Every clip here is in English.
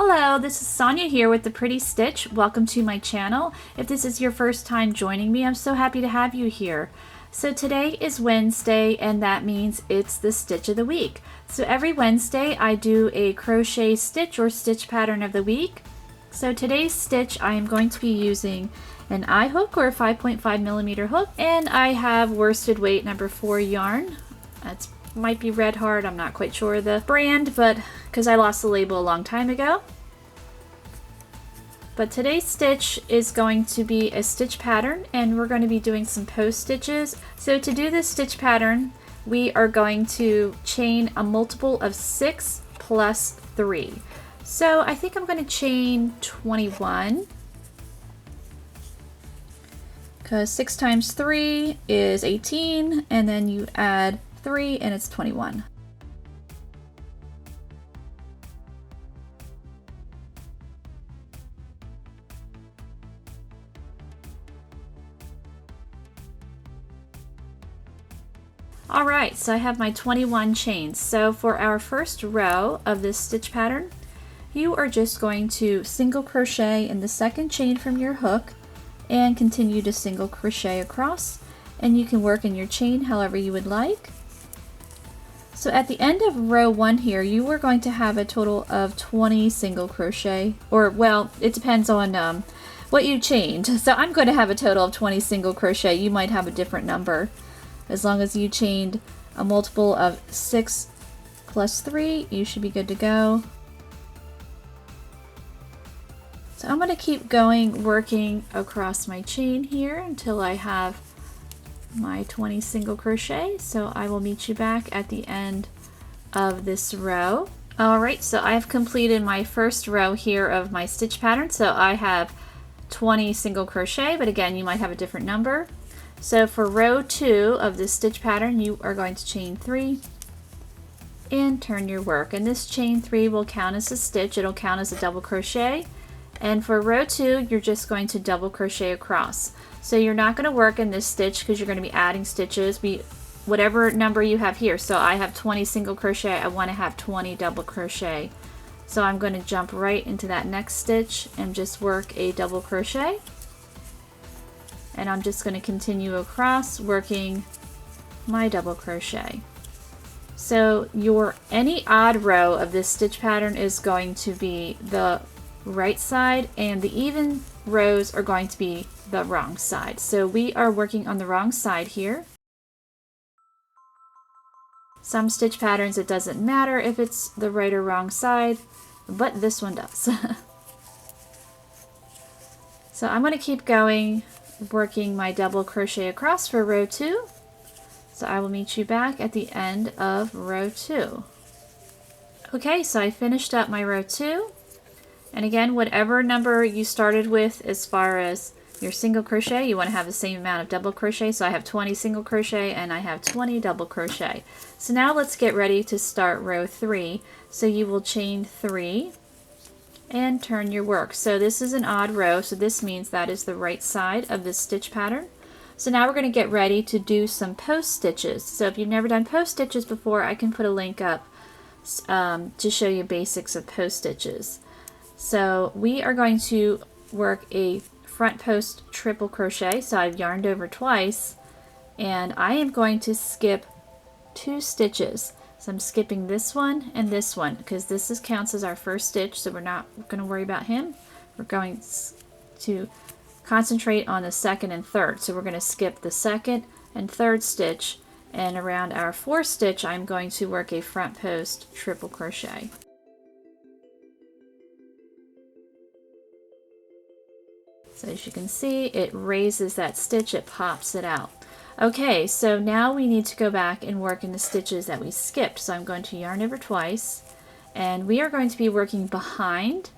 Hello, this is Sonia here with The Pretty Stitch. Welcome to my channel. If this is your first time joining me, I'm so happy to have you here. So today is Wednesday, and that means it's the stitch of the week. So every Wednesday I do a crochet stitch or stitch pattern of the week. So today's stitch I am going to be using an eye hook or a 5.5mm hook, and I have worsted weight number 4 yarn. That's might be Red Heart, I'm not quite sure the brand, but because I lost the label a long time ago. But today's stitch is going to be a stitch pattern, and we're going to be doing some post stitches. So to do this stitch pattern, we are going to chain a multiple of 6 plus 3. So I think I'm going to chain 21, because 6 times 3 is 18, and then you add 3 and it's 21. Alright, so I have my 21 chains. So for our first row of this stitch pattern, you are just going to single crochet in the second chain from your hook and continue to single crochet across, and you can work in your chain however you would like. So at the end of row 1 here, you are going to have a total of 20 single crochet, or well, it depends on what you chained. So I'm going to have a total of 20 single crochet. You might have a different number. As long as you chained a multiple of 6 plus 3, you should be good to go. So I'm going to keep going, working across my chain here until I have my 20 single crochet. So I will meet you back at the end of this row. Alright, so I've completed my first row here of my stitch pattern. So I have 20 single crochet, but again, you might have a different number. So for row 2 of this stitch pattern, you are going to chain 3 and turn your work. And this chain 3 will count as a stitch. It'll count as a double crochet. And for row 2, you're just going to double crochet across. So you're not going to work in this stitch because you're going to be adding stitches, whatever number you have here. So I have 20 single crochet, I want to have 20 double crochet. So I'm going to jump right into that next stitch and just work a double crochet. And I'm just going to continue across working my double crochet. So any odd row of this stitch pattern is going to be the right side, and the even rows are going to be the wrong side. So we are working on the wrong side here. Some stitch patterns, it doesn't matter if it's the right or wrong side, but this one does. So I'm going to keep going, working my double crochet across for row 2. So I will meet you back at the end of row 2. Okay, so I finished up my row 2. And again, whatever number you started with as far as your single crochet, you want to have the same amount of double crochet. So I have 20 single crochet and I have 20 double crochet. So now let's get ready to start row 3. So you will chain 3 and turn your work. So this is an odd row, so this means that is the right side of this stitch pattern. So now we're going to get ready to do some post stitches. So if you've never done post stitches before, I can put a link up to show you basics of post stitches. So we are going to work a front post triple crochet. So I've yarned over twice, and I am going to skip 2 stitches. So I'm skipping this one and this one because this counts as our first stitch, so we're not going to worry about him. We're going to concentrate on the second and third. So we're going to skip the second and third stitch, and around our 4th stitch I'm going to work a front post triple crochet. So as you can see, it raises that stitch, it pops it out. Okay, so now we need to go back and work in the stitches that we skipped. So I'm going to yarn over twice, and we are going to be working behind.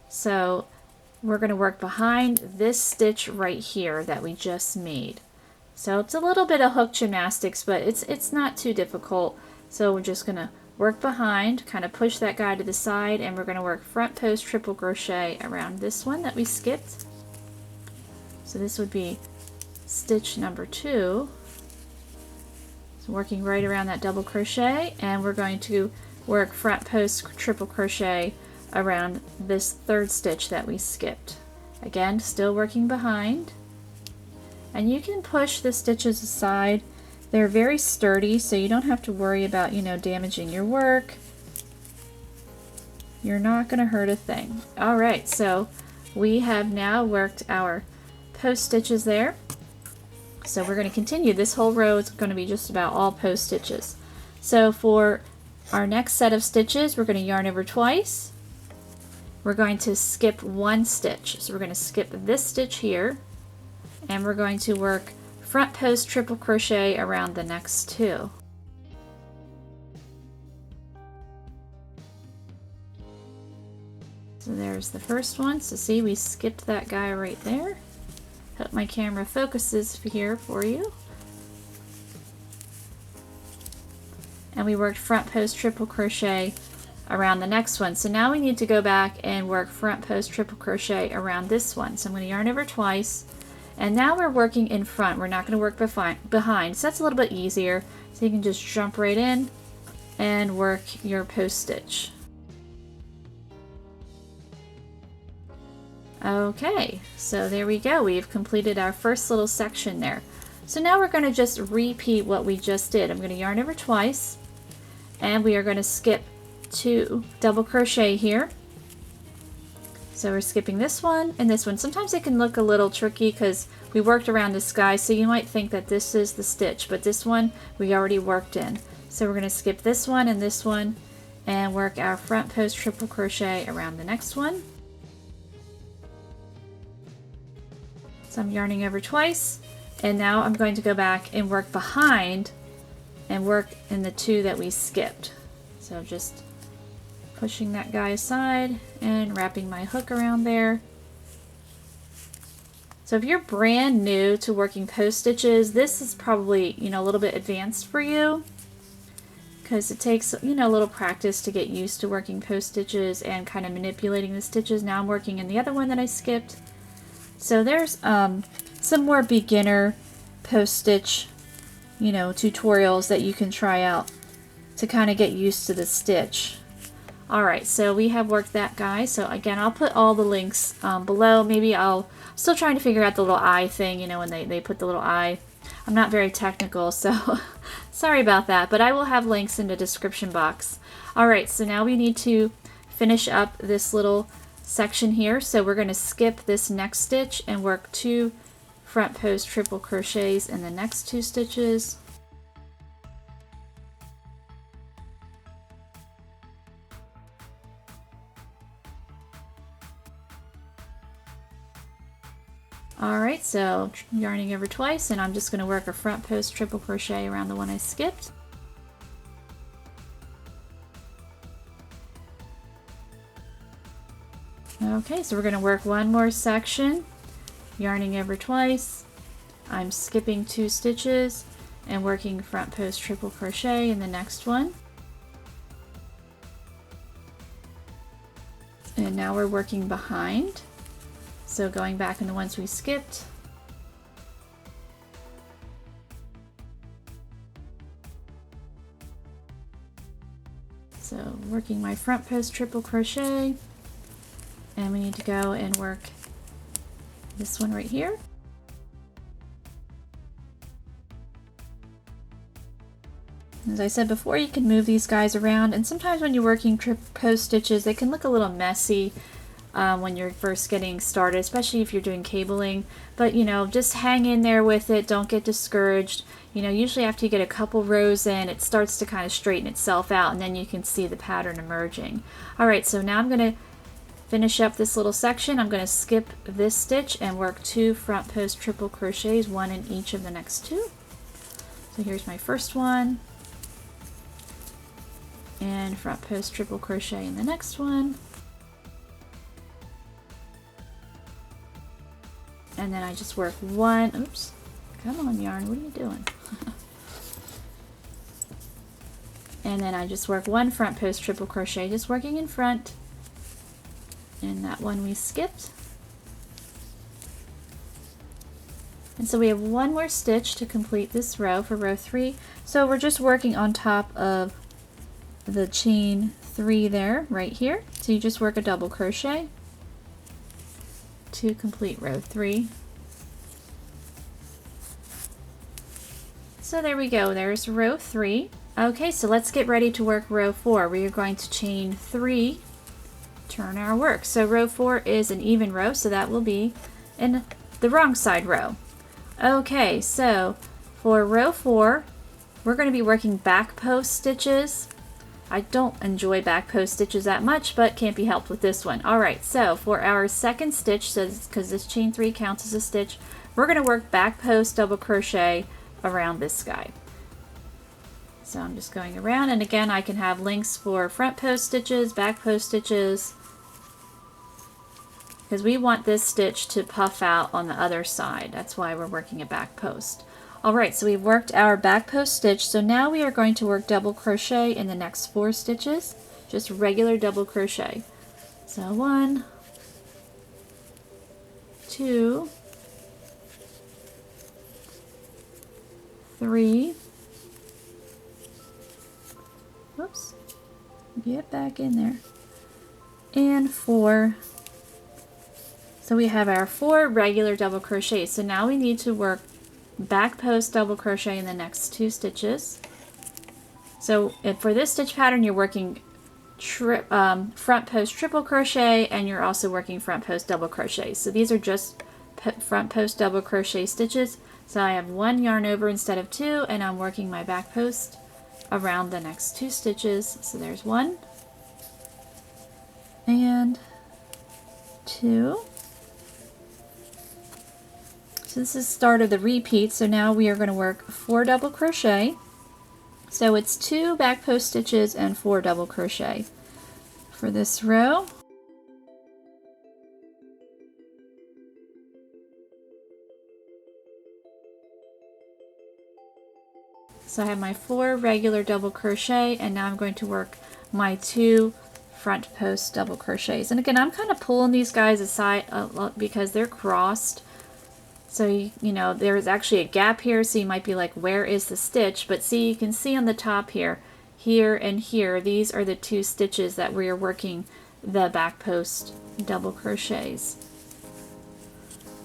So we're going to work behind this stitch right here that we just made. So it's a little bit of hook gymnastics, but it's not too difficult. So we're just going to work behind, kind of push that guy to the side, and we're going to work front post triple crochet around this one that we skipped. So this would be stitch number 2. So working right around that double crochet, and we're going to work front post triple crochet around this third stitch that we skipped. Again, still working behind. And you can push the stitches aside. They're very sturdy, so you don't have to worry about, you know, damaging your work. You're not going to hurt a thing. All right, so we have now worked our post stitches there. So we're going to continue. This whole row is going to be just about all post stitches. So for our next set of stitches, we're going to yarn over twice. We're going to skip one stitch. So we're going to skip this stitch here, and we're going to work front post triple crochet around the next two. So there's the first one. So see, we skipped that guy right there. Hope my camera focuses here for you. And we worked front post triple crochet around the next one. So now we need to go back and work front post triple crochet around this one. So I'm going to yarn over twice, and now we're working in front. We're not going to work behind. So that's a little bit easier. So you can just jump right in and work your post stitch. Okay, so there we go. We've completed our first little section there. So now we're going to just repeat what we just did. I'm going to yarn over twice, and we are going to skip 2 double crochet here. So we're skipping this one and this one. Sometimes it can look a little tricky because we worked around this guy, so you might think that this is the stitch, but this one we already worked in. So we're going to skip this one and work our front post triple crochet around the next one. So I'm yarning over twice, and now I'm going to go back and work behind and work in the 2 that we skipped. So just pushing that guy aside and wrapping my hook around there. So if you're brand new to working post stitches, this is probably, you know, a little bit advanced for you, because it takes, you know, a little practice to get used to working post stitches and kind of manipulating the stitches. Now I'm working in the other one that I skipped. So there's some more beginner post stitch, you know, tutorials that you can try out to kind of get used to the stitch. Alright, so we have worked that guy. So again, I'll put all the links below. Maybe I'll still trying to figure out the little eye thing, you know, when they put the little eye. I'm not very technical, so sorry about that, but I will have links in the description box. Alright, so now we need to finish up this little section here. So we're going to skip this next stitch and work 2 front post triple crochets in the next 2 stitches. Alright, so yarning over twice, and I'm just going to work a front post triple crochet around the one I skipped. Okay, so we're going to work one more section, yarning over twice. I'm skipping 2 stitches and working front post triple crochet in the next one. And now we're working behind. So going back in the ones we skipped. So working my front post triple crochet. And we need to go and work this one right here. As I said before, you can move these guys around, and sometimes when you're working post stitches, they can look a little messy when you're first getting started, especially if you're doing cabling. But you know, just hang in there with it. Don't get discouraged. You know, usually after you get a couple rows in, it starts to kind of straighten itself out, and then you can see the pattern emerging. Alright, so now I'm going to finish up this little section. I'm going to skip this stitch and work 2 front post triple crochets, 1 in each of the next 2. So here's my first one, and front post triple crochet in the next one, and then I just work 1. Oops, come on yarn, what are you doing? And then I just work 1 front post triple crochet, just working in front. And that one we skipped. And so we have 1 more stitch to complete this row for row 3. So we're just working on top of the chain 3 there, right here. So you just work a double crochet to complete row 3. So there we go, there's row 3. Okay, so let's get ready to work row 4. We are going to chain 3, turn our work. So row 4 is an even row, so that will be in the wrong side row. Okay, so for row 4, we're going to be working back post stitches. I don't enjoy back post stitches that much, but can't be helped with this one. Alright, so for our second stitch, so because this chain 3 counts as a stitch, we're going to work back post double crochet around this guy. So I'm just going around, and again I can have links for front post stitches, back post stitches, because we want this stitch to puff out on the other side. That's why we're working a back post. Alright, so we've worked our back post stitch, so now we are going to work double crochet in the next 4 stitches, just regular double crochet. So 1, 2, 3, whoops, get back in there, and 4. So we have our 4 regular double crochets. So now we need to work back post double crochet in the next 2 stitches. So for this stitch pattern, you're working front post triple crochet, and you're also working front post double crochet. So these are just front post double crochet stitches. So I have 1 yarn over instead of 2, and I'm working my back post around the next 2 stitches. So there's 1 and 2. So this is the start of the repeat, so now we are going to work 4 double crochet. So it's 2 back post stitches and 4 double crochet for this row. So I have my 4 regular double crochet, and now I'm going to work my 2 front post double crochets. And again, I'm kind of pulling these guys aside because they're crossed. So, you know, there's actually a gap here, so you might be like, where is the stitch? But see, you can see on the top here, and here, these are the 2 stitches that we are working the back post double crochets.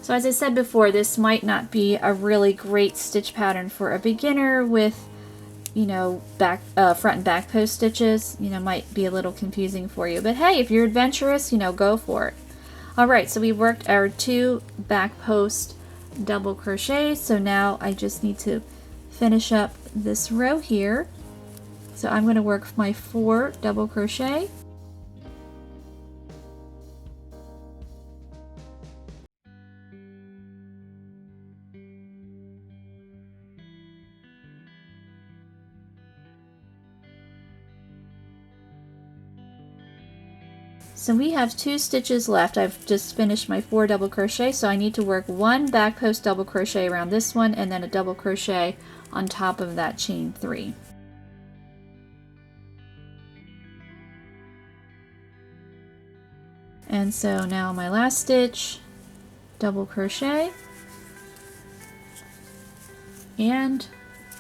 So as I said before, this might not be a really great stitch pattern for a beginner with, you know, front and back post stitches. You know, might be a little confusing for you. But hey, if you're adventurous, you know, go for it. Alright, so we worked our 2 back post double crochet, so now I just need to finish up this row here. So I'm going to work my 4 double crochet, so we have 2 stitches left. I've just finished my 4 double crochet, so I need to work 1 back post double crochet around this one, and then a double crochet on top of that chain 3. And so now my last stitch, double crochet, and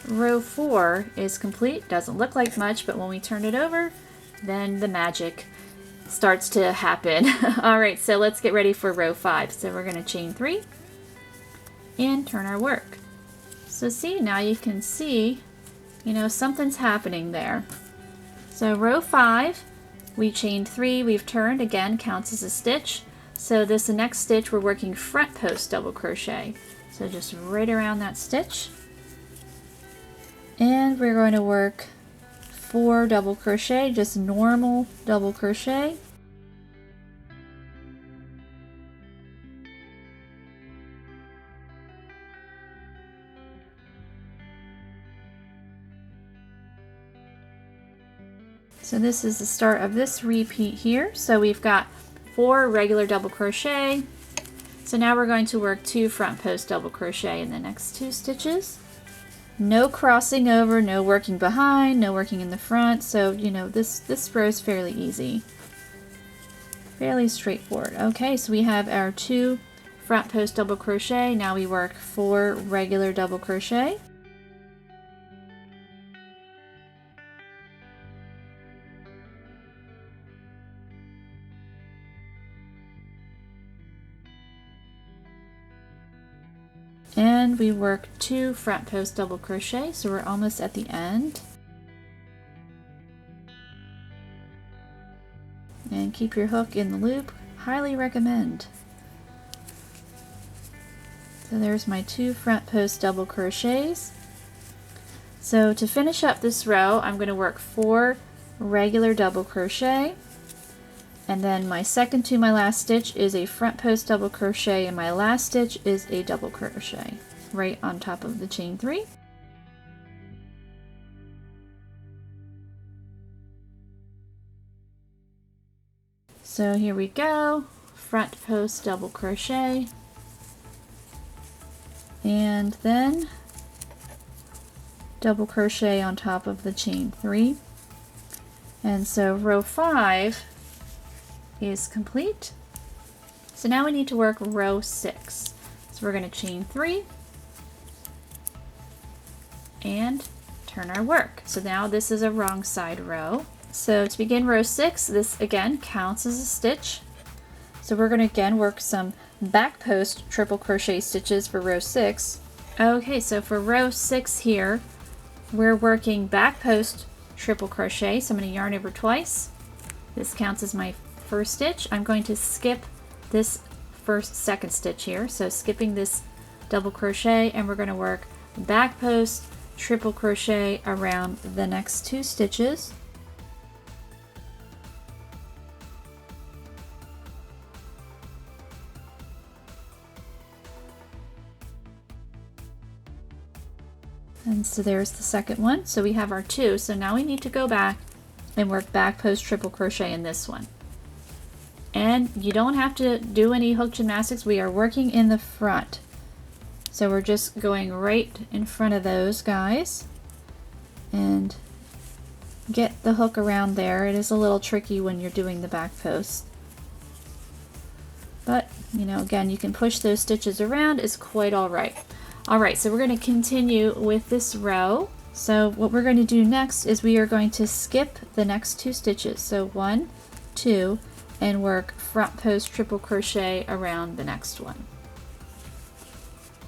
row 4 is complete. Doesn't look like much, but when we turn it over, then the magic starts to happen. Alright, so let's get ready for row 5. So we're going to chain 3 and turn our work. So see, now you can see, you know, something's happening there. So row 5, we chained 3, we've turned, again, counts as a stitch. So this next stitch, we're working front post double crochet. So just right around that stitch. And we're going to work 4 double crochet, just normal double crochet. So this is the start of this repeat here. So we've got 4 regular double crochet. So now we're going to work 2 front post double crochet in the next 2 stitches. No crossing over, no working behind, no working in the front. So, you know, this row is fairly easy. Fairly straightforward. Okay, so we have our 2 front post double crochet. Now we work 4 regular double crochet. And we work 2 front post double crochet, so we're almost at the end. And keep your hook in the loop. Highly recommend. So there's my 2 front post double crochets. So to finish up this row, I'm going to work 4 regular double crochet, and then my second to my last stitch is a front post double crochet, and my last stitch is a double crochet right on top of the chain 3. So here we go, front post double crochet, and then double crochet on top of the chain 3. And so row 5 is complete. So now we need to work row 6. So we're going to chain 3 and turn our work. So now this is a wrong side row. So to begin row 6, this again counts as a stitch. So we're going to again work some back post triple crochet stitches for row 6. Okay, so for row 6 here, we're working back post triple crochet. So I'm going to yarn over twice. This counts as my first stitch. I'm going to skip this second stitch here. So skipping this double crochet, and we're going to work back post triple crochet around the next 2 stitches. And so there's the second one. So we have our 2. So now we need to go back and work back post triple crochet in this one. And you don't have to do any hook gymnastics. We are working in the front. So we're just going right in front of those guys and get the hook around there. It is a little tricky when you're doing the back post. But, you know, again, you can push those stitches around. It's quite all right. All right, so we're going to continue with this row. So what we're going to do next is we are going to skip the next 2 stitches. So 1, 2, and work front post triple crochet around the next one.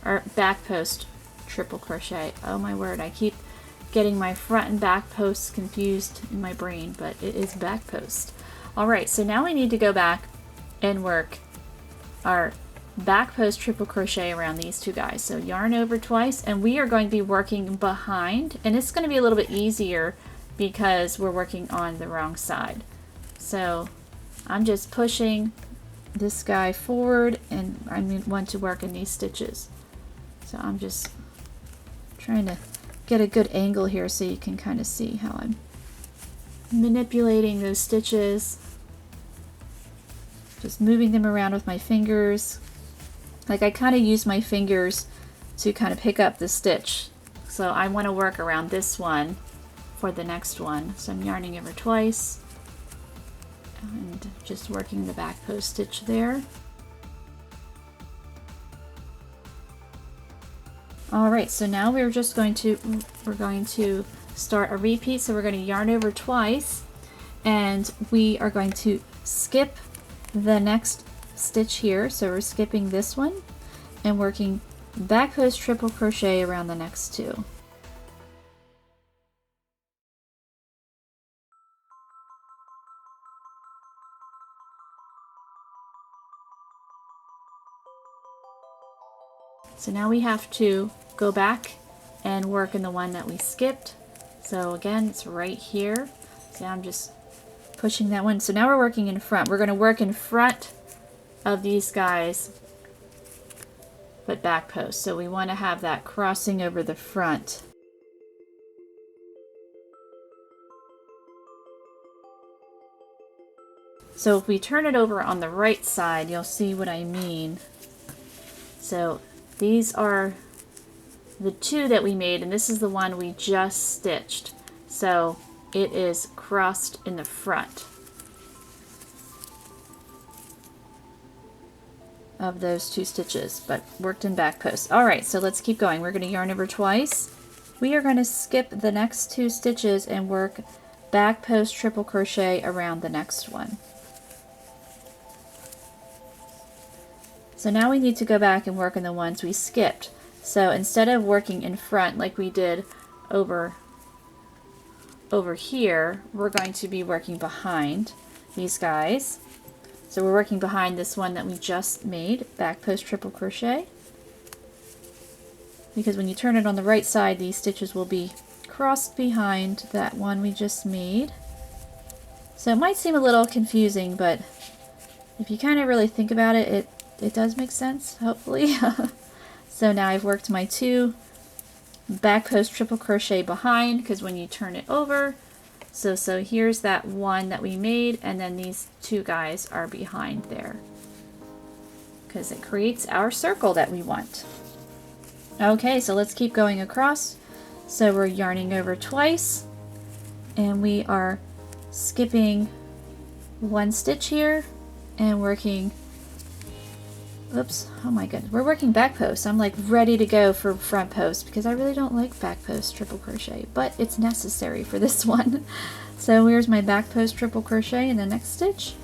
Or back post triple crochet. Oh my word, I keep getting my front and back posts confused in my brain, but it is back post. All right, so now we need to go back and work our back post triple crochet around these 2 guys. So yarn over twice, and we are going to be working behind, and it's going to be a little bit easier because we're working on the wrong side. So I'm just pushing this guy forward, and I want to work in these stitches. So I'm just trying to get a good angle here so you can kind of see how I'm manipulating those stitches. Just moving them around with my fingers. Like I kind of use my fingers to kind of pick up the stitch. So I want to work around this one for the next one. So I'm yarning over twice and just working the back post stitch there. All right, so now we're going to start a repeat. So we're going to yarn over twice, and we are going to skip the next stitch here. So we're skipping this one and working back post triple crochet around the next 2. So now we have to go back and work in the one that we skipped. So again, it's right here. So I'm just pushing that one. So now we're working in front. We're going to work in front of these guys, but back post. So we want to have that crossing over the front. So if we turn it over on the right side, you'll see what I mean. So these are the 2 that we made, and this is the one we just stitched. So it is crossed in the front of those 2 stitches, but worked in back post. All right, so let's keep going. We're going to yarn over twice. We are going to skip the next 2 stitches and work back post triple crochet around the next one. So now we need to go back and work on the ones we skipped. So instead of working in front like we did over here, we're going to be working behind these guys. So we're working behind this one that we just made, back post triple crochet. Because when you turn it on the right side, these stitches will be crossed behind that one we just made. So it might seem a little confusing, but if you kind of really think about it, it does make sense, hopefully. So now I've worked my 2 back post triple crochet behind, because when you turn it over, so here's that one that we made, and then these 2 guys are behind there, because it creates our circle that we want. Okay, so let's keep going across. So we're yarning over twice, and we are skipping 1 stitch here and working, oops, oh my goodness, we're working back post. I'm like ready to go for front post because I really don't like back post triple crochet, but it's necessary for this one. So here's my back post triple crochet in the next stitch,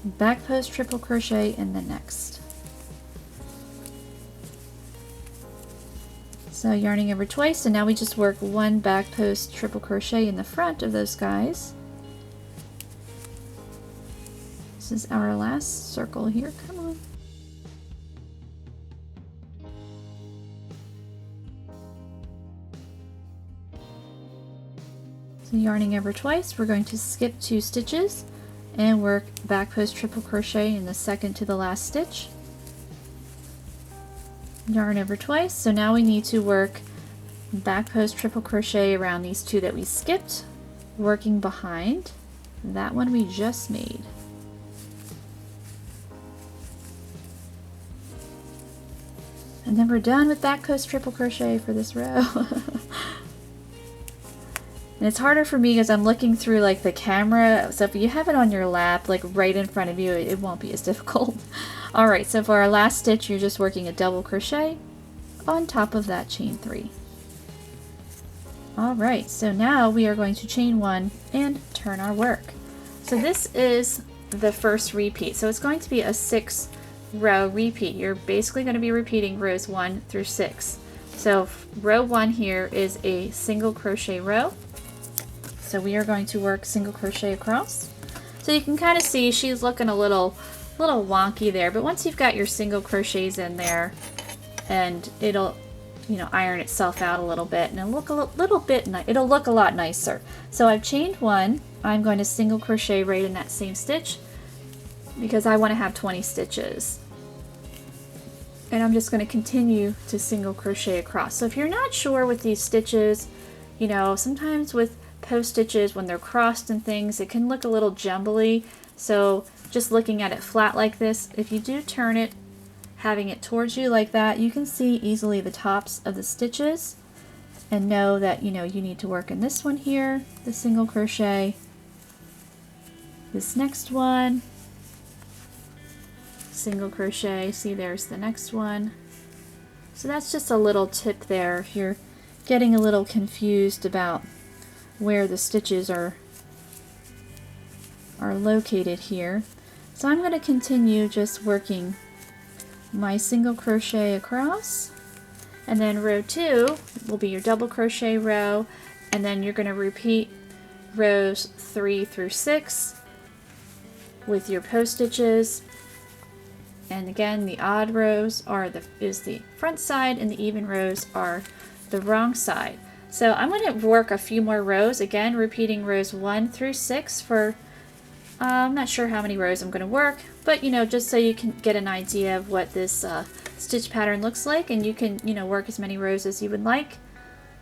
back post triple crochet in the next. So yarning over twice, and now we just work 1 back post triple crochet in the front of those guys. This is our last circle here, come on. So yarning over twice, we're going to skip 2 stitches and work back post triple crochet in the second to the last stitch. Yarn over twice, so now we need to work back post triple crochet around these 2 that we skipped, working behind that one we just made. And then we're done with back post triple crochet for this row. And it's harder for me because I'm looking through like the camera, so if you have it on your lap, like right in front of you, it won't be as difficult. Alright, so for our last stitch, you're just working a double crochet on top of that chain 3. Alright, so now we are going to chain 1 and turn our work. So this is the first repeat, so it's going to be a 6 row repeat. You're basically going to be repeating rows 1 through 6. So row 1 here is a single crochet row. So we are going to work single crochet across. So you can kind of see she's looking a little wonky there, but once you've got your single crochets in there, and it'll, you know, iron itself out a little bit, and it'll look it'll look a lot nicer. So I've chained 1. I'm going to single crochet right in that same stitch because I want to have 20 stitches. And I'm just going to continue to single crochet across. So if you're not sure with these stitches, you know, sometimes with post stitches when they're crossed and things, it can look a little jumbly. So just looking at it flat like this, if you do turn it, having it towards you like that, you can see easily the tops of the stitches and know that, you know, you need to work in this one here, the single crochet, this next one, single crochet, see there's the next one. So that's just a little tip there if you're getting a little confused about where the stitches are located here. So I'm going to continue just working my single crochet across, and then row 2 will be your double crochet row, and then you're going to repeat rows 3 through 6 with your post stitches. And again, the odd rows is the front side, and the even rows are the wrong side. So I'm going to work a few more rows, again repeating rows 1 through 6 for, I'm not sure how many rows I'm going to work, but you know, just so you can get an idea of what this stitch pattern looks like, and you can, you know, work as many rows as you would like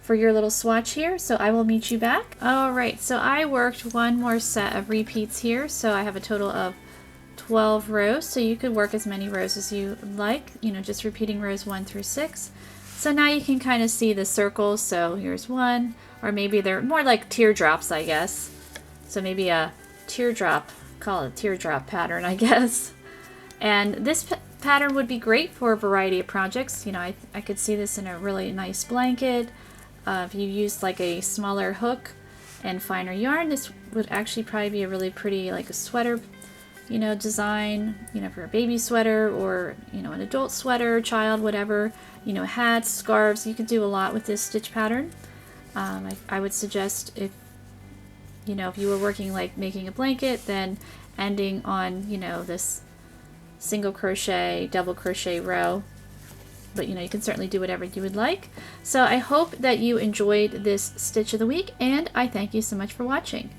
for your little swatch here. So I will meet you back. Alright, so I worked one more set of repeats here, so I have a total of 12 rows, so you could work as many rows as you like, you know, just repeating rows 1 through 6. So now you can kind of see the circles. So here's one, or maybe they're more like teardrops, I guess. So maybe a teardrop, call it a teardrop pattern, I guess. And this pattern would be great for a variety of projects. You know, I could see this in a really nice blanket. If you used like a smaller hook and finer yarn, this would actually probably be a really pretty, like a sweater you know, design, you know, for a baby sweater or, you know, an adult sweater, child, whatever, you know, hats, scarves. You can do a lot with this stitch pattern. I would suggest if, you know, if you were working like making a blanket, then ending on, you know, this single crochet, double crochet row. But, you know, you can certainly do whatever you would like. So I hope that you enjoyed this stitch of the week, and I thank you so much for watching.